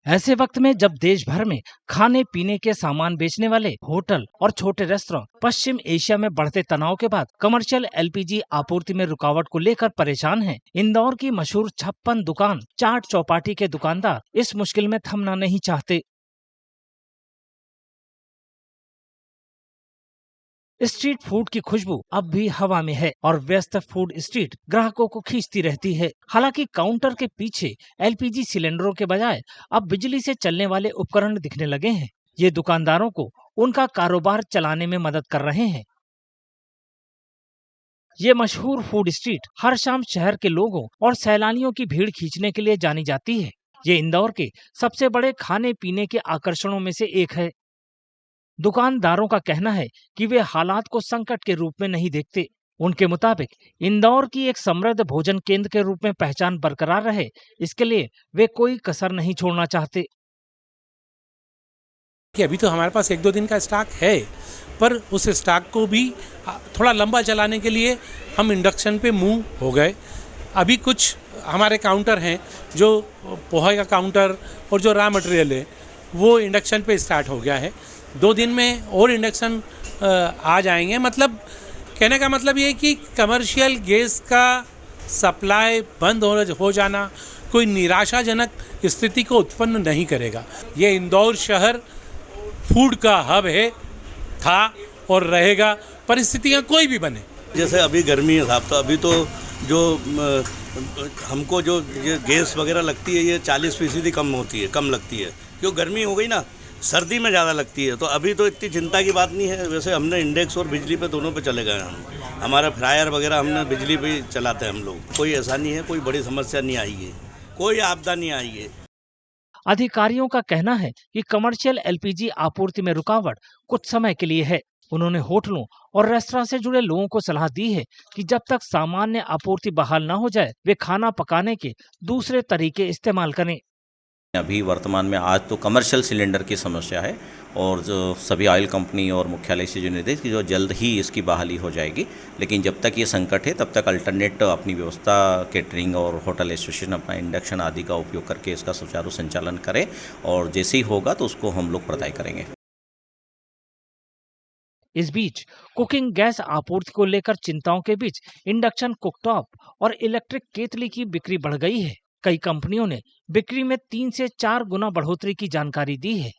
ऐसे वक्त में जब देश भर में खाने पीने के सामान बेचने वाले होटल और छोटे रेस्टोरेंट पश्चिम एशिया में बढ़ते तनाव के बाद कमर्शियल एलपीजी आपूर्ति में रुकावट को लेकर परेशान हैं। इंदौर की मशहूर 56 दुकान चाट चौपाटी के दुकानदार इस मुश्किल में थमना नहीं चाहते। स्ट्रीट फूड की खुशबू अब भी हवा में है और व्यस्त फूड स्ट्रीट ग्राहकों को खींचती रहती है। हालांकि काउंटर के पीछे एलपीजी सिलेंडरों के बजाय अब बिजली से चलने वाले उपकरण दिखने लगे हैं। ये दुकानदारों को उनका कारोबार चलाने में मदद कर रहे हैं। ये मशहूर फूड स्ट्रीट हर शाम शहर के लोगों और सैलानियों की भीड़ खींचने के लिए जानी जाती है। ये इंदौर के सबसे बड़े खाने पीने के आकर्षणों में से एक है। दुकानदारों का कहना है कि वे हालात को संकट के रूप में नहीं देखते। उनके मुताबिक इंदौर की एक समृद्ध भोजन केंद्र के रूप में पहचान बरकरार रहे, इसके लिए वे कोई कसर नहीं छोड़ना चाहते। कि अभी तो हमारे पास 1-2 दिन का स्टॉक है, पर उस स्टॉक को भी थोड़ा लंबा चलाने के लिए हम इंडक्शन पे मूव हो गए। अभी कुछ हमारे काउंटर हैं जो पोहा का काउंटर और जो रॉ मटेरियल है वो इंडक्शन पे स्टार्ट हो गया है। 2 दिन में और इंडक्शन आ जाएंगे। मतलब कहने का मतलब ये है कि कमर्शियल गैस का सप्लाई बंद हो जाना कोई निराशाजनक स्थिति को उत्पन्न नहीं करेगा। ये इंदौर शहर फूड का हब है, था और रहेगा, परिस्थितियाँ कोई भी बने। जैसे अभी गर्मी है साहब, तो अभी तो जो हमको जो ये गैस वगैरह लगती है ये 40% कम लगती है, क्यों गर्मी हो गई ना, सर्दी में ज़्यादा लगती है। तो अभी तो इतनी चिंता की बात नहीं है। वैसे हमने इंडेक्स और बिजली पे दोनों पे चले गए हम। हमारा फ्रायर वगैरह हमने बिजली पे चलाते हैं हम लोग। कोई ऐसा नहीं है, कोई बड़ी समस्या नहीं आई है, कोई आपदा नहीं आई है। अधिकारियों का कहना है कि कमर्शियल एलपीजी आपूर्ति में रुकावट कुछ समय के लिए है। उन्होंने होटलों और रेस्तरां से जुड़े लोगों को सलाह दी है कि जब तक सामान्य आपूर्ति बहाल न हो जाए, वे खाना पकाने के दूसरे तरीके इस्तेमाल करें। अभी वर्तमान में आज तो कमर्शियल सिलेंडर की समस्या है और जो सभी ऑयल कंपनी और मुख्यालय से जो निर्देश कि जो जल्द ही इसकी बहाली हो जाएगी, लेकिन जब तक ये संकट है तब तक अल्टरनेट अपनी व्यवस्था केटरिंग और होटल एसोसिएशन अपना इंडक्शन आदि का उपयोग करके इसका सुचारू संचालन करें और जैसे ही होगा तो उसको हम लोग प्रदाय करेंगे। इस बीच कुकिंग गैस आपूर्ति को लेकर चिंताओं के बीच इंडक्शन कुकटॉप और इलेक्ट्रिक केतली की बिक्री बढ़ गई है। कई कंपनियों ने बिक्री में 3 से 4 गुना बढ़ोतरी की जानकारी दी है।